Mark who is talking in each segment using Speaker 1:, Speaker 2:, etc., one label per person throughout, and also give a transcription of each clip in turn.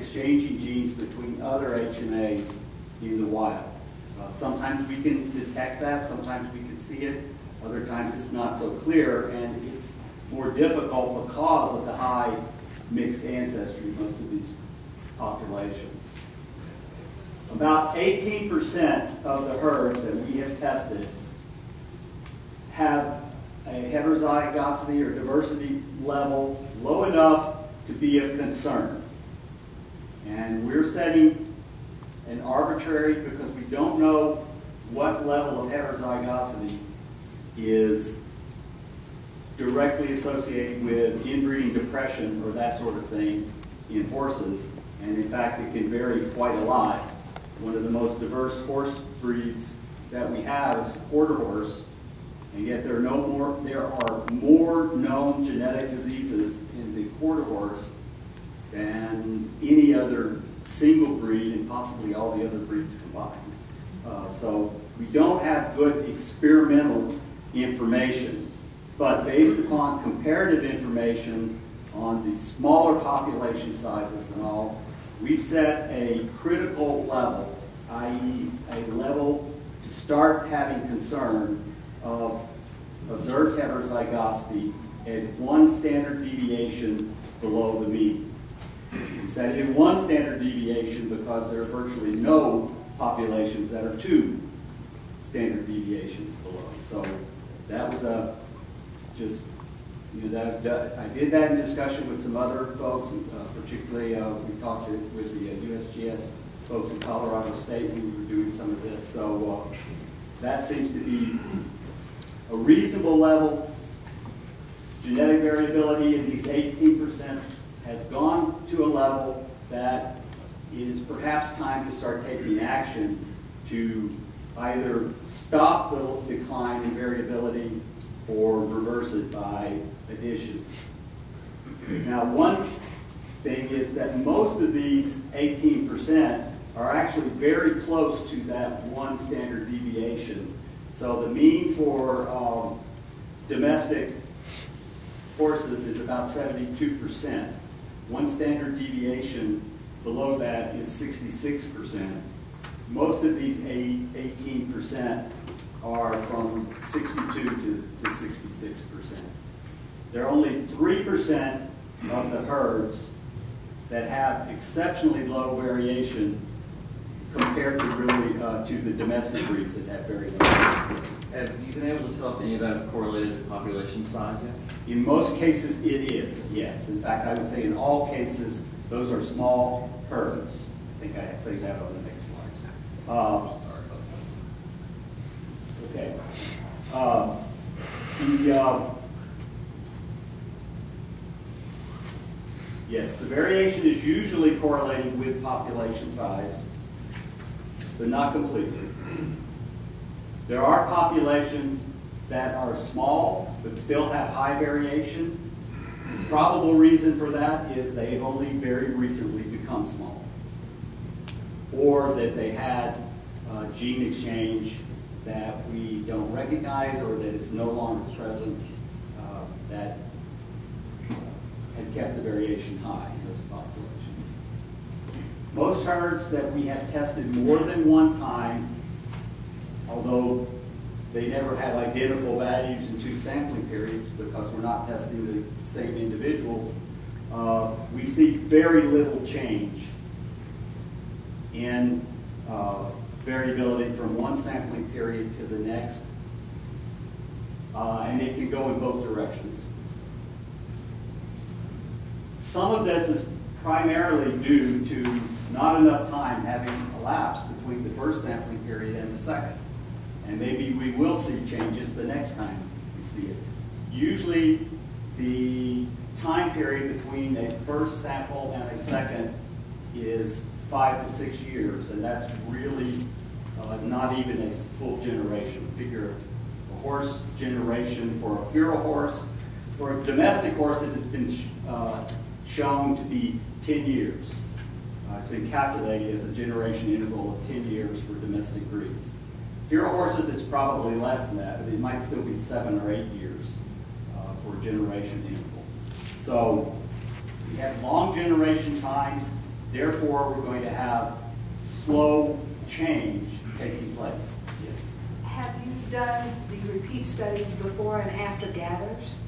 Speaker 1: exchanging genes between other HMAs in the wild. Sometimes we can detect that, sometimes we can see it, other times it's not so clear, and it's more difficult because of the high mixed ancestry of most of these populations. About 18% of the herds that we have tested have a heterozygosity or diversity level low enough to be of concern. And we're setting an arbitrary, because we don't know what level of heterozygosity is directly associated with inbreeding depression or that sort of thing in horses. And in fact, it can vary quite a lot. One of the most diverse horse breeds that we have is the quarter horse, and yet there are more known genetic diseases in the quarter horse than any other single breed, and possibly all the other breeds combined. So we don't have good experimental information, but based upon comparative information on the smaller population sizes and all, we've set a critical level, i.e. a level to start having concern of observed heterozygosity at 1 standard deviation below the mean. We set it at 1 standard deviation because there are virtually no populations that are 2 standard deviations below. So that was I did that in discussion with some other folks, particularly we talked with the USGS folks in Colorado State when we were doing some of this. So that seems to be a reasonable level. Genetic variability in these 18% has gone to a level that it is perhaps time to start taking action to either stop the decline in variability or reverse it by addition. Now, one thing is that most of these 18% are actually very close to that 1 standard deviation. So the mean for domestic horses is about 72%. 1 standard deviation below that is 66%. Most of these 18% are from 62 to 66%. There are only 3% of the herds that have exceptionally low variation compared to really to the domestic breeds that have very low variation.
Speaker 2: Have you been able to tell if any of that is correlated to population size yet?
Speaker 1: In most cases, it is, yes. In fact, I would say in all cases, those are small herds. I think I say that on the next slide. Okay. Yes, the variation is usually correlated with population size, but not completely. There are populations that are small but still have high variation. The probable reason for that is they have only very recently become small, or that they had gene exchange that we don't recognize or that is no longer present that had kept the variation high in those populations. Most herds that we have tested more than one time, although they never have identical values in 2 sampling periods because we're not testing the same individuals, we see very little change in variability from 1 sampling period to the next, and it can go in both directions. Some of this is primarily due to not enough time having elapsed between the first sampling period and the second. And maybe we will see changes the next time we see it. Usually the time period between a first sample and a second is 5 to 6 years, and that's really not even a full generation. Figure a horse generation for a feral horse. For a domestic horse, it has been shown to be 10 years. It's been calculated as a generation interval of 10 years for domestic breeds. Feral horses, it's probably less than that, but it might still be 7 or 8 years for a generation interval. So we have long generation times, Therefore, we're going to have slow change taking place. Yes.
Speaker 3: Have you done the repeat studies before and after gathers?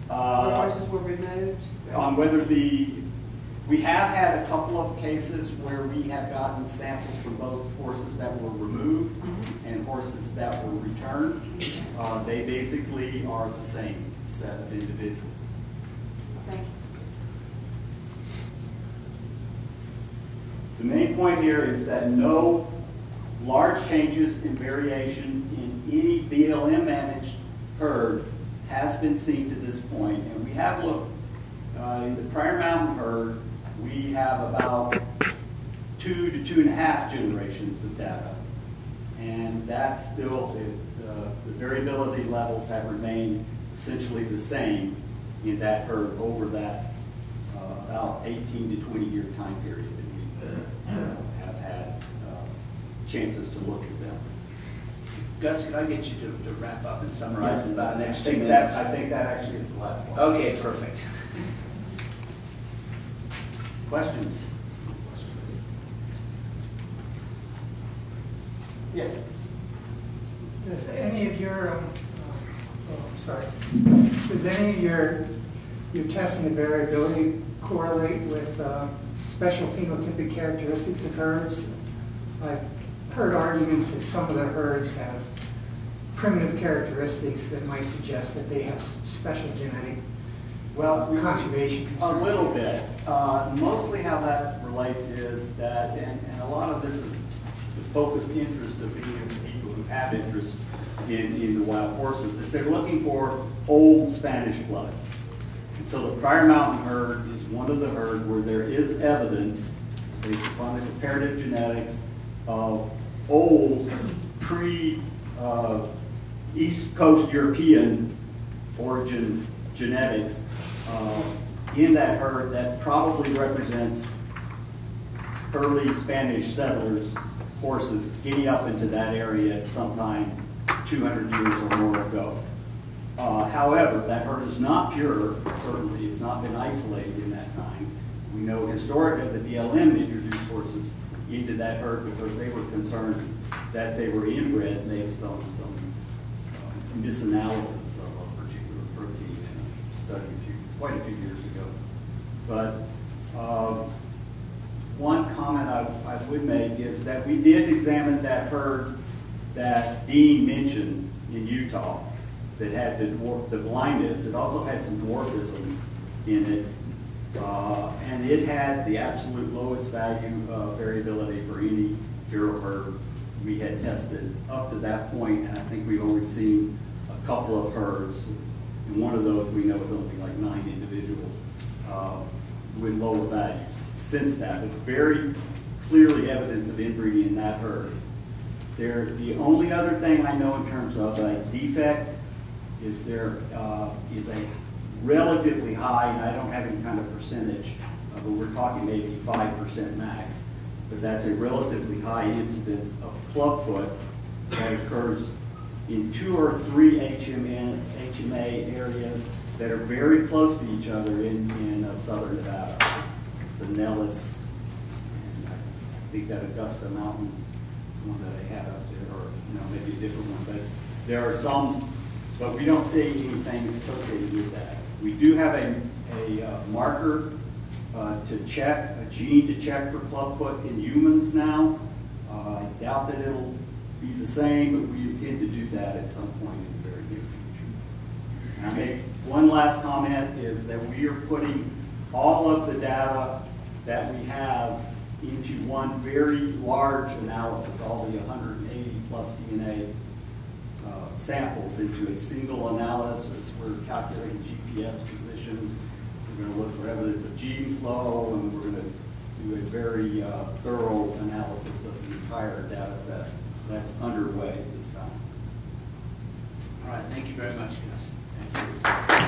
Speaker 3: Where horses were removed?
Speaker 1: On whether we have had a couple of cases where we have gotten samples from both horses that were removed and horses that were returned. They basically are the same set of individuals.
Speaker 3: Thank you.
Speaker 1: The main point here is that no large changes in variation in any BLM managed herd has been seen to this point. And we have looked in the Prairie Mountain herd, we have about 2 to 2.5 generations of data. And that's still, the variability levels have remained essentially the same in that herd over that about 18 to 20 year time period that we have had chances to look at them.
Speaker 4: Gus, could I get you to wrap up and summarize in about the next 2
Speaker 1: I
Speaker 4: minutes?
Speaker 1: think that actually is the last slide.
Speaker 4: Okay, perfect.
Speaker 1: Questions? Yes.
Speaker 5: Does any of your, does any of your testing of variability correlate with special phenotypic characteristics of herds? I've heard arguments that some of the herds have primitive characteristics that might suggest that they have special genetic conservation concerns.
Speaker 1: A little bit. Mostly how that relates is that, and a lot of this is the focused interest of many of the people who have interest in the wild horses, is they're looking for old Spanish blood. And so the Prairie Mountain herd is one of the herd where there is evidence, based upon the comparative genetics, of old East Coast European origin genetics in that herd that probably represents early Spanish settlers' horses getting up into that area at some time 200 years or more ago. However, that herd is not pure, certainly. It's not been isolated in that time. We know historically the BLM introduced horses into that herd because they were concerned that they were inbred based on some misanalysis of a particular protein in a study quite a few years ago. But one comment I would make is that we did examine that herd that Dean mentioned in Utah that had the blindness. It also had some dwarfism in it. And it had the absolute lowest value of variability for any feral herd we had tested up to that point, and I think we've only seen a couple of herds. And one of those we know is only like 9 individuals with lower values since that, but very clearly evidence of inbreeding in that herd. The only other thing I know in terms of a defect is there is a relatively high, and I don't have any kind of percentage, but we're talking maybe 5% max, but that's a relatively high incidence of clubfoot that occurs in 2 or 3 HMA areas that are very close to each other in southern Nevada. It's the Nellis, and I think that Augusta Mountain one that they have up there, or maybe a different one, but there are some, but we don't see anything associated with that. We do have a marker to check, a gene to check for clubfoot in humans now. I doubt that it'll be the same, but we intend to do that at some point in the very near future. And I make one last comment is that we are putting all of the data that we have into one very large analysis, all the 180 plus DNA samples into a single analysis. We're calculating GPS positions. We're going to look for evidence of gene flow, and we're going to do a very thorough analysis of the entire data set that's underway this time.
Speaker 4: All right, thank you very much, Gus. Thank you.